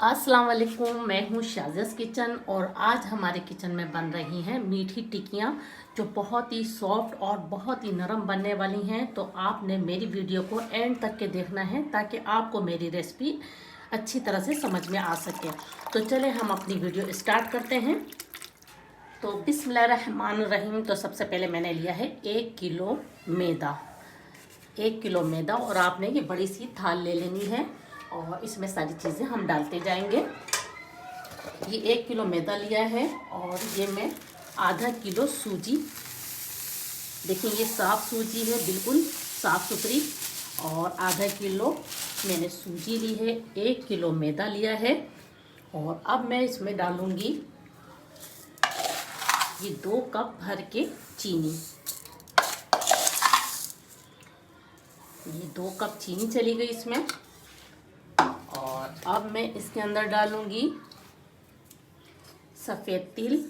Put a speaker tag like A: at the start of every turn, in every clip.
A: अस्सलाम वालेकुम, मैं हूँ शाज़िज़ किचन और आज हमारे किचन में बन रही हैं मीठी टिक्कियाँ जो बहुत ही सॉफ्ट और बहुत ही नरम बनने वाली हैं। तो आपने मेरी वीडियो को एंड तक के देखना है ताकि आपको मेरी रेसिपी अच्छी तरह से समझ में आ सके। तो चले हम अपनी वीडियो स्टार्ट करते हैं। तो बिस्मिल्लाहिर्रहमानिर्रहीम। तो सबसे पहले मैंने लिया है 1 किलो मैदा, 1 किलो मैदा और आपने ये बड़ी सी थाल ले लेनी है और इसमें सारी चीज़ें हम डालते जाएंगे। ये 1 किलो मैदा लिया है और ये मैं आधा किलो सूजी, देखिए ये साफ़ सूजी है, बिल्कुल साफ़ सुथरी, और आधा किलो मैंने सूजी ली है, 1 किलो मैदा लिया है। और अब मैं इसमें डालूँगी ये 2 कप भर के चीनी, ये 2 कप चीनी चली गई इसमें। और अब मैं इसके अंदर डालूंगी सफ़ेद तिल,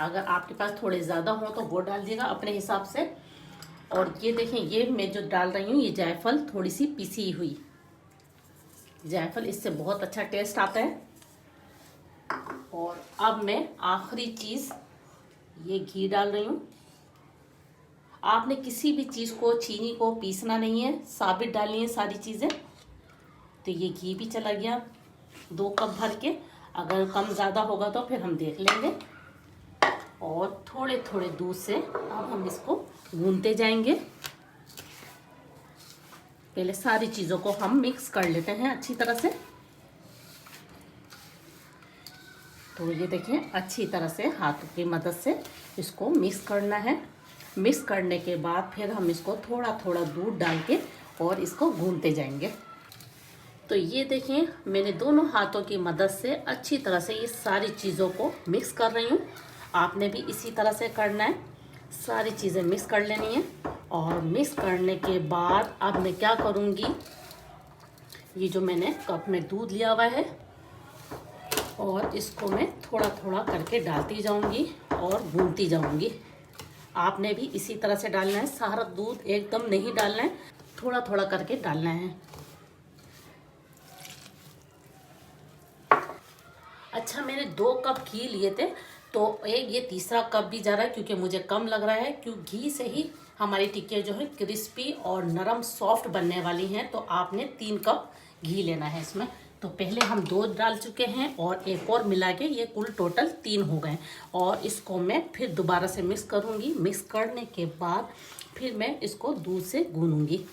A: अगर आपके पास थोड़े ज़्यादा हो तो वो डाल दिएगा अपने हिसाब से। और ये देखें, ये मैं जो डाल रही हूँ ये जायफल थोड़ी सी पिसी हुई जायफल, इससे बहुत अच्छा टेस्ट आता है। और अब मैं आखिरी चीज़ ये घी डाल रही हूँ। आपने किसी भी चीज़ को, चीनी को पीसना नहीं है, साबित डालनी है सारी चीज़ें। तो ये घी भी चला गया 2 कप भर के, अगर कम ज़्यादा होगा तो फिर हम देख लेंगे। और थोड़े थोड़े दूध से अब हम इसको गूंथते जाएंगे। पहले सारी चीज़ों को हम मिक्स कर लेते हैं अच्छी तरह से। तो ये देखें, अच्छी तरह से हाथों की मदद से इसको मिक्स करना है। मिक्स करने के बाद फिर हम इसको थोड़ा थोड़ा दूध डाल के और इसको गूंथते जाएंगे। तो ये देखें, मैंने दोनों हाथों की मदद से अच्छी तरह से ये सारी चीज़ों को मिक्स कर रही हूँ। आपने भी इसी तरह से करना है, सारी चीज़ें मिक्स कर लेनी है। और मिक्स करने के बाद अब मैं क्या करूँगी, ये जो मैंने कप में दूध लिया हुआ है और इसको मैं थोड़ा थोड़ा करके डालती जाऊँगी और गूंथती जाऊँगी। आपने भी इसी तरह से डालना है, सारा दूध एकदम नहीं डालना है, थोड़ा थोड़ा करके डालना है। अच्छा, मैंने 2 कप घी लिए थे तो ये तीसरा कप भी जा रहा है क्योंकि मुझे कम लग रहा है, क्योंकि घी से ही हमारी टिक्कियाँ जो है क्रिस्पी और नरम सॉफ्ट बनने वाली हैं। तो आपने 3 कप घी लेना है इसमें। तो पहले हम 2 डाल चुके हैं और एक और मिला के ये कुल टोटल 3 हो गए। और इसको मैं फिर दोबारा से मिक्स करूँगी। मिक्स करने के बाद फिर मैं इसको दूध से गूंथूंगी।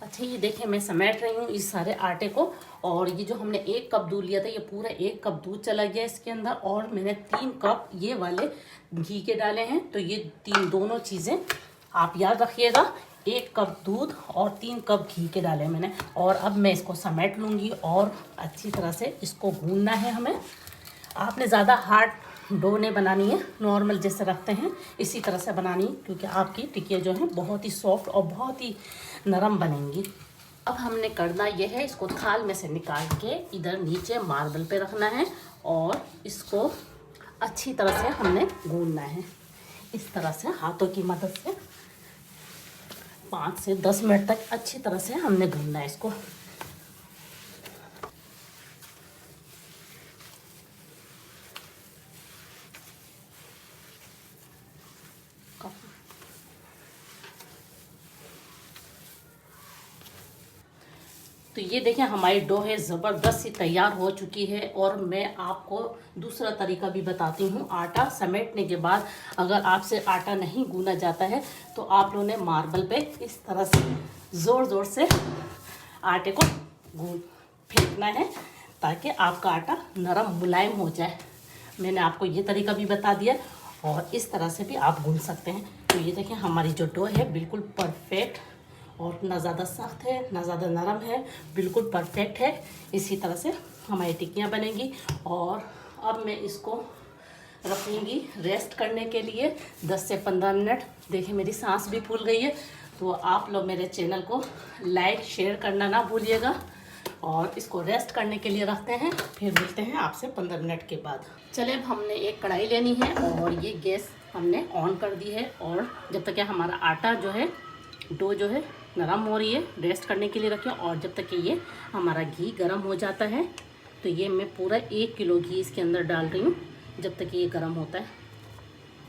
A: अच्छा, ये देखें, मैं समेट रही हूँ इस सारे आटे को। और ये जो हमने 1 कप दूध लिया था, ये पूरा 1 कप दूध चला गया इसके अंदर। और मैंने 3 कप ये वाले घी के डाले हैं। तो ये दोनों चीज़ें आप याद रखिएगा, 1 कप दूध और 3 कप घी के डाले मैंने। और अब मैं इसको समेट लूँगी और अच्छी तरह से इसको गूंथना है हमें। आपने ज़्यादा हार्ड डो नहीं बनानी है, नॉर्मल जैसे रखते हैं इसी तरह से बनानी है, क्योंकि आपकी टिक्कियाँ जो हैं बहुत ही सॉफ्ट और बहुत ही नरम बनेंगी। अब हमने करना यह है, इसको थाल में से निकाल के इधर नीचे मार्बल पे रखना है और इसको अच्छी तरह से हमने गूंथना है। इस तरह से हाथों की मदद से 5 से 10 मिनट तक अच्छी तरह से हमने गूंथना है इसको। तो ये देखें, हमारी डो है ज़बरदस्त सी तैयार हो चुकी है। और मैं आपको दूसरा तरीका भी बताती हूँ। आटा समेटने के बाद अगर आपसे आटा नहीं गूंदा जाता है तो आप लोगों ने मार्बल पे इस तरह से ज़ोर ज़ोर से आटे को फेंकना है ताकि आपका आटा नरम मुलायम हो जाए। मैंने आपको ये तरीका भी बता दिया और इस तरह से भी आप गूंद सकते हैं। तो ये देखें, हमारी जो डो है बिल्कुल परफेक्ट, और ना ज़्यादा सख्त है ना ज़्यादा नरम है, बिल्कुल परफेक्ट है। इसी तरह से हमारी टिक्कियाँ बनेंगी। और अब मैं इसको रखूँगी रेस्ट करने के लिए 10 से 15 मिनट। देखिए, मेरी सांस भी फूल गई है। तो आप लोग मेरे चैनल को लाइक शेयर करना ना भूलिएगा। और इसको रेस्ट करने के लिए रखते हैं, फिर मिलते हैं आपसे 15 मिनट के बाद। चलिए, अब हमने एक कढ़ाई लेनी है और ये गैस हमने ऑन कर दी है। और जब तक कि हमारा आटा जो है, डो जो है नरम हो रही है, रेस्ट करने के लिए रखें। और जब तक कि ये हमारा घी गर्म हो जाता है, तो ये मैं पूरा 1 किलो घी इसके अंदर डाल रही हूँ जब तक कि ये गर्म होता है।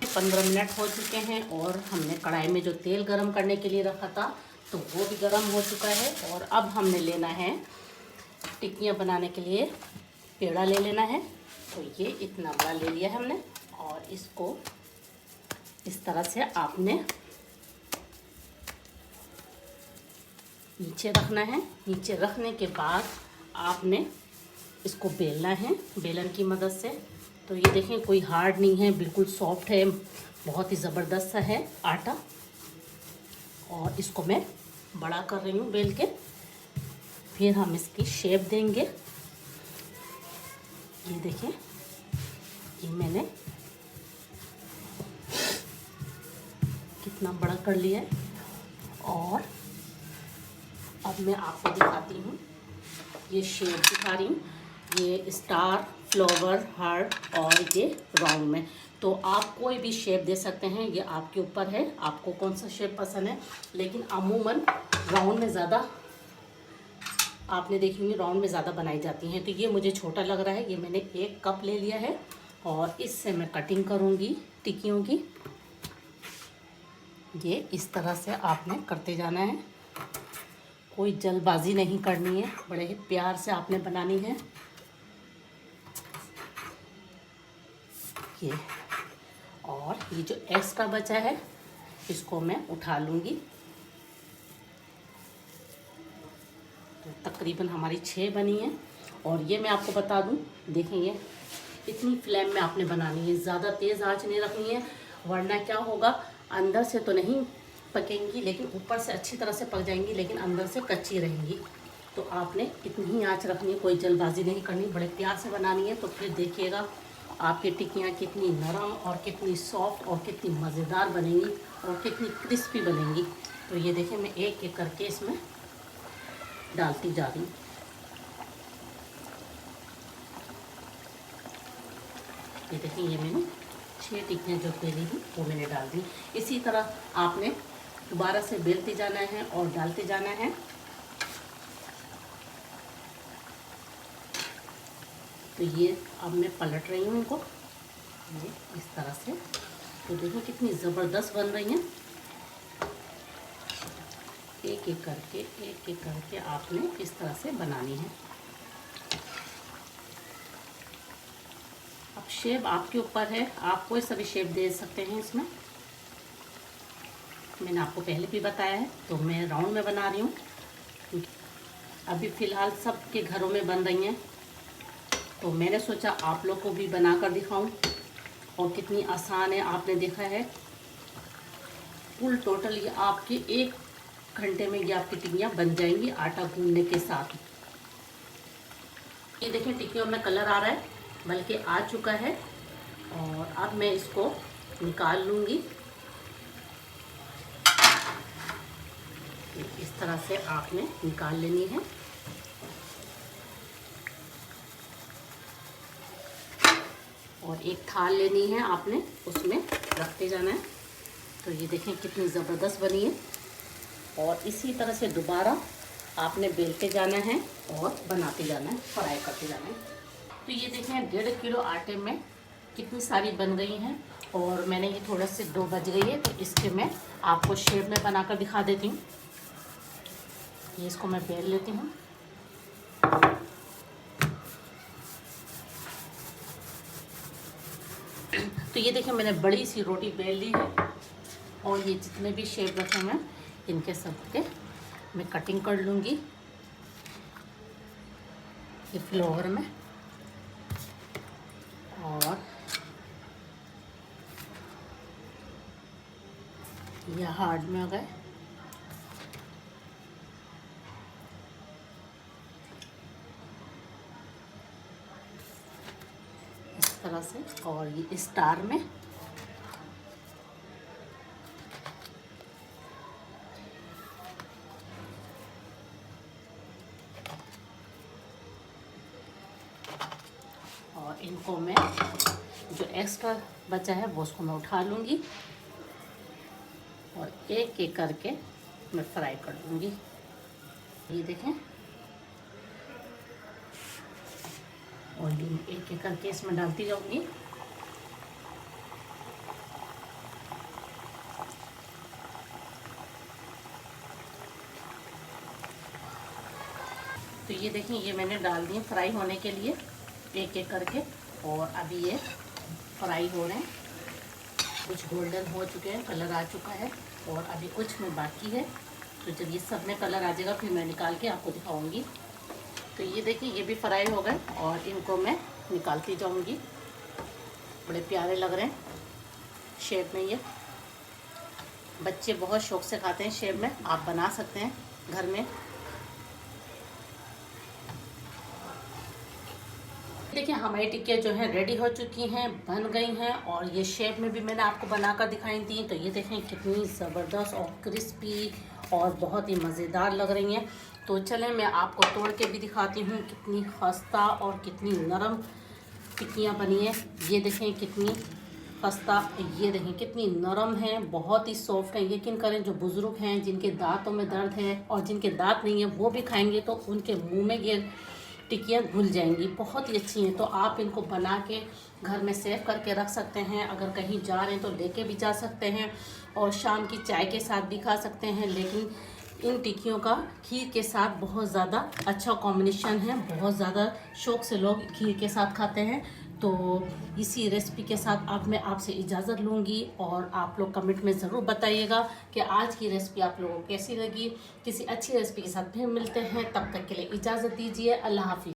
A: 15 मिनट हो चुके हैं और हमने कढ़ाई में जो तेल गर्म करने के लिए रखा था तो वो भी गर्म हो चुका है। और अब हमने लेना है टिक्कियाँ बनाने के लिए पेड़ा ले लेना है। तो ये इतना बड़ा ले लिया है हमने और इसको इस तरह से आपने नीचे रखना है। नीचे रखने के बाद आपने इसको बेलना है बेलन की मदद से। तो ये देखें कोई हार्ड नहीं है, बिल्कुल सॉफ्ट है, बहुत ही ज़बरदस्त सा है आटा। और इसको मैं बड़ा कर रही हूँ बेल के, फिर हम इसकी शेप देंगे। ये देखें, ये मैंने कितना बड़ा कर लिया है। और अब मैं आपको दिखाती हूँ, ये शेप दिखा रही हूँ, ये स्टार, फ्लावर, हार्ट और ये राउंड में। तो आप कोई भी शेप दे सकते हैं, ये आपके ऊपर है आपको कौन सा शेप पसंद है। लेकिन अमूमन राउंड में ज़्यादा आपने देखी होंगी, राउंड में ज़्यादा बनाई जाती हैं। तो ये मुझे छोटा लग रहा है, ये मैंने 1 कप ले लिया है और इससे मैं कटिंग करूँगी टिक्कियों की। ये इस तरह से आपने करते जाना है, कोई जल्दबाजी नहीं करनी है, बड़े ही प्यार से आपने बनानी है। ये और ये जो एक्स्ट्रा बचा है इसको मैं उठा लूँगी। तो तकरीबन हमारी 6 बनी है। और ये मैं आपको बता दूँ, देखें ये इतनी फ्लेम में आपने बनानी है, ज़्यादा तेज़ आंच नहीं रखनी है, वरना क्या होगा, अंदर से तो नहीं पकेंगी लेकिन ऊपर से अच्छी तरह से पक जाएंगी, लेकिन अंदर से कच्ची रहेंगी। तो आपने इतनी ही आंच रखनी है, कोई जल्दबाजी नहीं करनी, बड़े प्यार से बनानी है। तो फिर देखिएगा आपकी टिक्कियाँ कितनी नरम और कितनी सॉफ्ट और कितनी मज़ेदार बनेंगी और कितनी क्रिस्पी बनेंगी। तो ये देखें, मैं एक एक करके इसमें डालती जा रही हूँ। ये देखें, ये मैंने 6 टिक्कियाँ जो बेली थी वो मैंने डाल दी। इसी तरह आपने दोबारा से बेलते जाना है और डालते जाना है। तो ये अब मैं पलट रही हूँ इनको, ये इस तरह से। तो देखो कितनी ज़बरदस्त बन रही हैं। एक एक करके आपने इस तरह से बनानी है। अब शेप आपके ऊपर है, आप कोई सा भी शेप दे सकते हैं इसमें। मैंने आपको पहले भी बताया है, तो मैं राउंड में बना रही हूँ। अभी फ़िलहाल सबके घरों में बन रही हैं, तो मैंने सोचा आप लोग को भी बना कर दिखाऊं। और कितनी आसान है, आपने देखा है फुल टोटल ये आपके 1 घंटे में ये आपकी टिक्कियाँ बन जाएंगी आटा गूंदने के साथ। ये देखें टिक्कियों में कलर आ रहा है, बल्कि आ चुका है। और अब मैं इसको निकाल लूँगी। इस तरह से आपने निकाल लेनी है। और एक थाल लेनी है आपने, उसमें रखते जाना है। तो ये देखें कितनी ज़बरदस्त बनी है। और इसी तरह से दोबारा आपने बेलते जाना है और बनाते जाना है, फ्राई करते जाना है। तो ये देखें 1.5 किलो आटे में कितनी सारी बन गई हैं। और मैंने ये थोड़ा से 2 बज गई है, तो इसके मैं आपको शेप में बनाकर दिखा देती हूँ। ये इसको मैं बेल लेती हूँ। तो ये देखें मैंने बड़ी सी रोटी बेल ली है। और ये जितने भी शेप रखे हैं इनके सब के मैं कटिंग कर लूँगी ये फ्लोर में। और ये हार्ड में हो गए। इस तरह से। और ये स्टार में। और इनको मैं जो एक्स्ट्रा बचा है वो उसको मैं उठा लूँगी और एक एक करके मैं फ्राई कर दूँगी। ये देखें, और ये एक एक करके इसमें डालती जाऊँगी। तो ये देखें, ये मैंने डाल दिए फ्राई होने के लिए एक एक करके, और अभी ये फ्राई हो रहे हैं। कुछ गोल्डन हो चुके हैं, कलर आ चुका है, और अभी कुछ में बाकी है। तो जब ये सब में कलर आ जाएगा फिर मैं निकाल के आपको दिखाऊंगी। तो ये देखिए, ये भी फ्राई हो गए और इनको मैं निकालती जाऊंगी। बड़े प्यारे लग रहे हैं शेप में। ये बच्चे बहुत शौक से खाते हैं शेप में, आप बना सकते हैं घर में। देखिए, हमारी टिक्कियाँ जो है रेडी हो चुकी हैं, बन गई हैं, और ये शेप में भी मैंने आपको बनाकर दिखाई थी। तो ये देखें कितनी ज़बरदस्त और क्रिस्पी और बहुत ही मज़ेदार लग रही हैं। तो चलें मैं आपको तोड़ के भी दिखाती हूँ कितनी खस्ता और कितनी नरम टिक्कियाँ बनी हैं। ये देखें कितनी खस्ता, ये देखें कितनी नरम है, बहुत ही सॉफ्ट है। यकीन करें, जो बुज़ुर्ग हैं जिनके दांतों में दर्द है और जिनके दांत नहीं है वो भी खाएंगे तो उनके मुंह में ये टिक्कियाँ घुल जाएंगी। बहुत ही अच्छी हैं। तो आप इनको बना के घर में सेव करके रख सकते हैं। अगर कहीं जा रहे हैं तो लेके भी जा सकते हैं, और शाम की चाय के साथ भी खा सकते हैं। लेकिन इन टिक्कियों का खीर के साथ बहुत ज़्यादा अच्छा कॉम्बिनेशन है। बहुत ज़्यादा शौक़ से लोग खीर के साथ खाते हैं। तो इसी रेसिपी के साथ अब मैं आपसे इजाज़त लूँगी, और आप लोग कमेंट में ज़रूर बताइएगा कि आज की रेसिपी आप लोगों को कैसी लगी। किसी अच्छी रेसिपी के साथ फिर मिलते हैं, तब तक के लिए इजाज़त दीजिए। अल्लाह हाफ़िज़।